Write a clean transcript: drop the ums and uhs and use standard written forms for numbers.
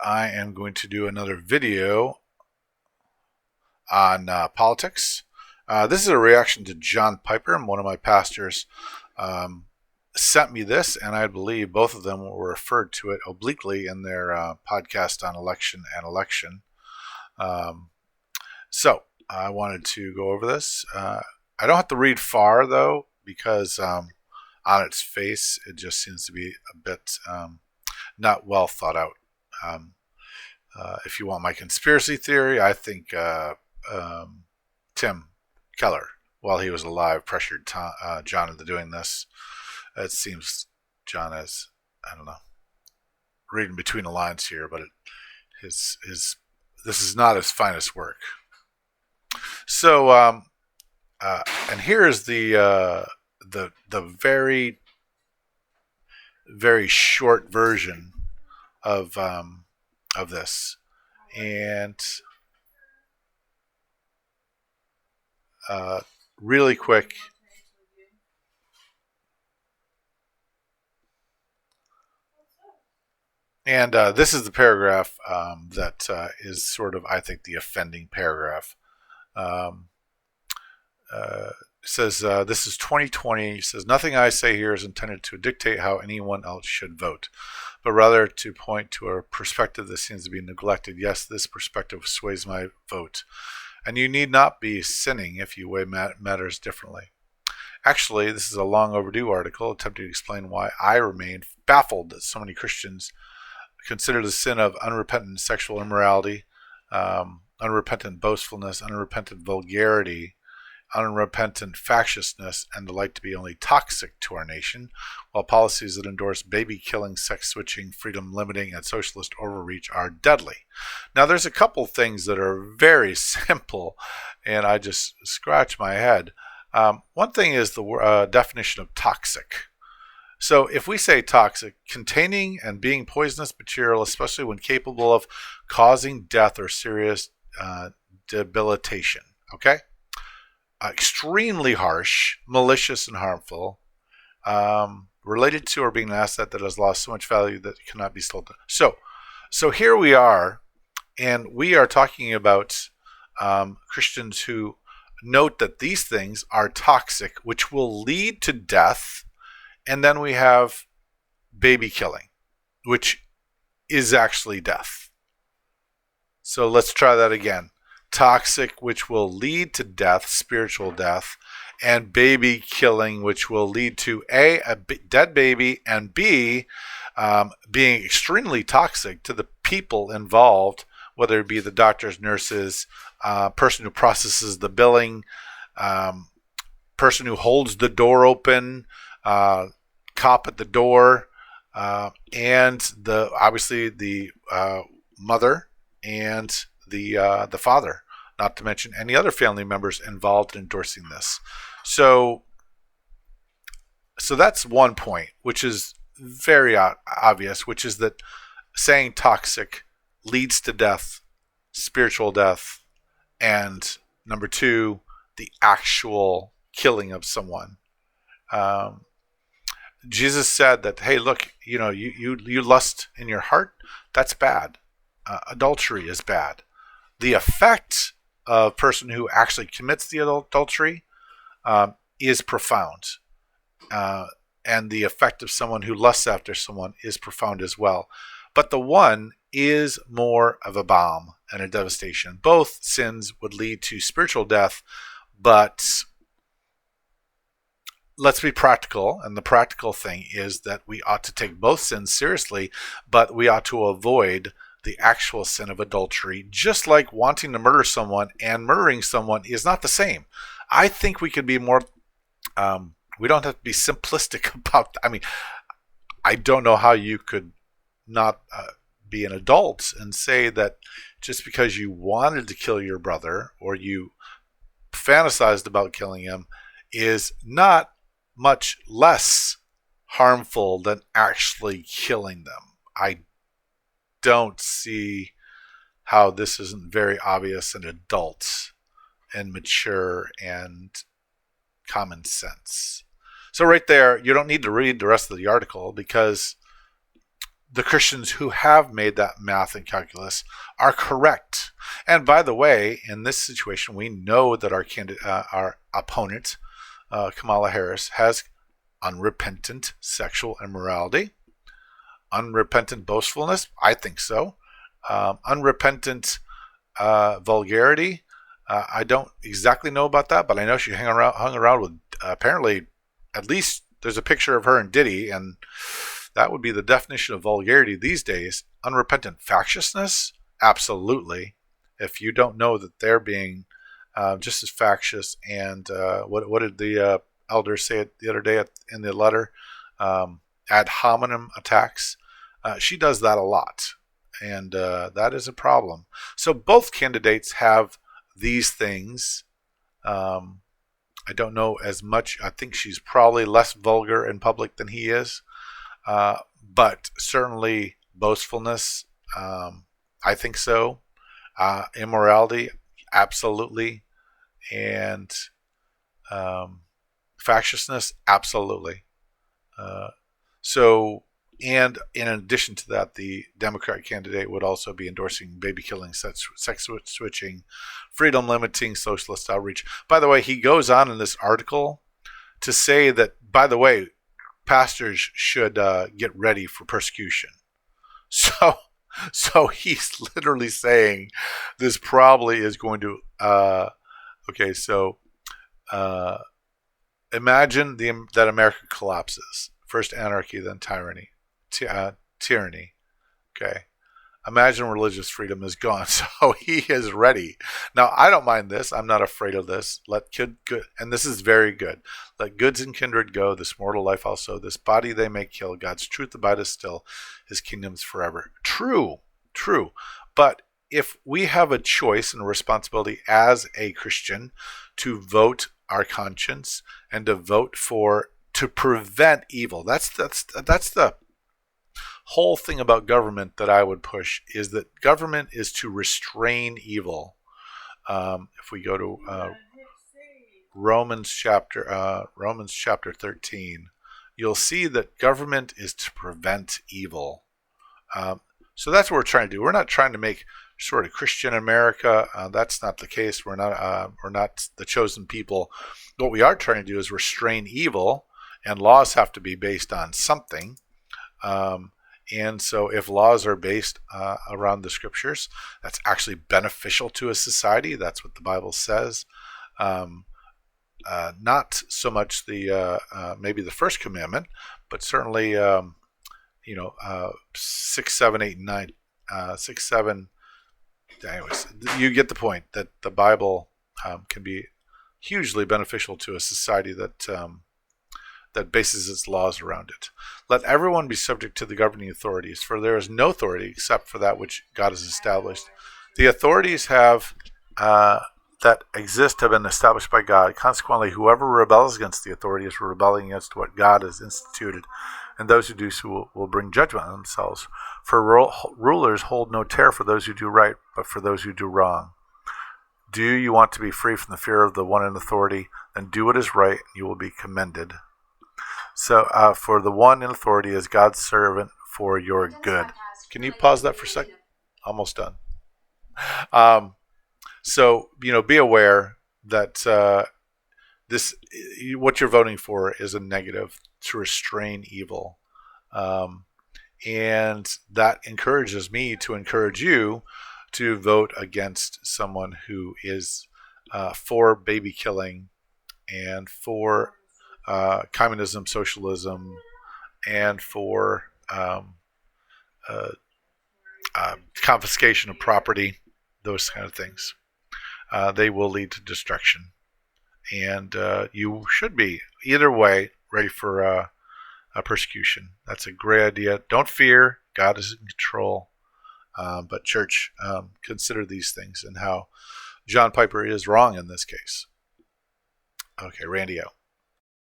I am going to do another video on politics. This is a reaction to John Piper, and one of my pastors sent me this, and I believe both of them were referred to it obliquely in their podcast on election and election. So I wanted to go over this. I don't have to read far, though, because on its face, it just seems to be a bit not well thought out. If you want my conspiracy theory, I think Tim Keller, while he was alive, pressured John into doing this. It seems John is, I don't know, reading between the lines here, but this is not his finest work. So, and here is the very very short version of this, and really quick. And this is the paragraph that is sort of, I think, the offending paragraph. It says, this is 2020. It says, nothing I say here is intended to dictate how anyone else should vote, but rather to point to a perspective that seems to be neglected. Yes, this perspective sways my vote, and you need not be sinning if you weigh matters differently. Actually, this is a long overdue article attempting to explain why I remain baffled that so many Christians consider the sin of unrepentant sexual immorality, unrepentant boastfulness, unrepentant vulgarity, unrepentant factiousness, and the like to be only toxic to our nation, while policies that endorse baby-killing, sex-switching, freedom-limiting, and socialist overreach are deadly. Now, there's a couple things that are very simple, and I just scratch my head. One thing is the definition of toxic. So if we say toxic, containing and being poisonous material, especially when capable of causing death or serious debilitation, okay? Extremely harsh, malicious, and harmful, related to or being an asset that has lost so much value that it cannot be sold. So here we are, and we are talking about Christians who note that these things are toxic, which will lead to death. And then we have baby killing, which is actually death. So let's try that again. Toxic, which will lead to death, spiritual death, and baby killing, which will lead to a dead baby, and B, being extremely toxic to the people involved, whether it be the doctors, nurses, person who processes the billing, person who holds the door open, cop at the door, and obviously the mother and the father, not to mention any other family members involved in endorsing this. So that's one point, which is very obvious, which is that saying toxic leads to death, spiritual death, and number two, the actual killing of someone. Jesus said that, hey, look, you lust in your heart, that's bad. Adultery is bad. The effect of a person who actually commits the adultery is profound. And the effect of someone who lusts after someone is profound as well. But the one is more of a bomb and a devastation. Both sins would lead to spiritual death, but let's be practical, and the practical thing is that we ought to take both sins seriously, but we ought to avoid the actual sin of adultery, just like wanting to murder someone and murdering someone is not the same. I think we could be more, we don't have to be simplistic about, I don't know how you could not be an adult and say that just because you wanted to kill your brother or you fantasized about killing him is not much less harmful than actually killing them. I don't see how this isn't very obvious and adult and mature and common sense. So right there, you don't need to read the rest of the article because the Christians who have made that math and calculus are correct. And by the way, in this situation, we know that our opponent, Kamala Harris, has unrepentant sexual immorality, unrepentant boastfulness. I think so. Unrepentant vulgarity. I don't exactly know about that, but I know she hung around with apparently, at least there's a picture of her and Diddy, and that would be the definition of vulgarity these days. Unrepentant factiousness, absolutely. If you don't know that they're being just as factious, and what did the elder say the other day in the letter? Ad hominem attacks. She does that a lot, and that is a problem. So both candidates have these things. I don't know as much. I think she's probably less vulgar in public than he is, but certainly boastfulness, I think so. Immorality, absolutely. And factiousness, absolutely. And in addition to that, the Democratic candidate would also be endorsing baby killing, sex switching, freedom limiting, socialist outreach. By the way, he goes on in this article to say that, by the way, pastors should get ready for persecution. So he's literally saying this probably is going to. Imagine that America collapses. First anarchy, then tyranny. Tyranny. Okay. Imagine religious freedom is gone. So he is ready. Now, I don't mind this. I'm not afraid of this. And this is very good. Let goods and kindred go, this mortal life also. This body they may kill. God's truth abideth still. His kingdom's forever. True. But if we have a choice and a responsibility as a Christian to vote our conscience and to vote to prevent evil, that's the whole thing about government that I would push, is that government is to restrain evil. If we go to Romans chapter 13, you'll see that government is to prevent evil. So that's what we're trying to do. We're not trying to make sort of Christian America. That's not the case. We're not the chosen people. What we are trying to do is restrain evil, and laws have to be based on something. And so if laws are based around the scriptures, that's actually beneficial to a society. That's what the Bible says. Not so much maybe the first commandment, but certainly 6, 7, 8, and 9. 6, 7. Anyways, you get the point that the Bible can be hugely beneficial to a society that bases its laws around it. Let everyone be subject to the governing authorities, for there is no authority except for that which God has established. The authorities that exist have been established by God. Consequently, whoever rebels against the authority is rebelling against what God has instituted, and those who do so will bring judgment on themselves. For rulers hold no terror for those who do right, but for those who do wrong. Do you want to be free from the fear of the one in authority? Then do what is right, and you will be commended. So, for the one in authority is God's servant for your good. Can you pause that for a second? Almost done. So, be aware that what you're voting for is a negative to restrain evil. And that encourages me to encourage you to vote against someone who is for baby killing and for communism, socialism, and for confiscation of property, those kind of things. They will lead to destruction. And you should be, either way, ready for a persecution. That's a great idea. Don't fear. God is in control. But church, consider these things and how John Piper is wrong in this case. Okay, Randy out.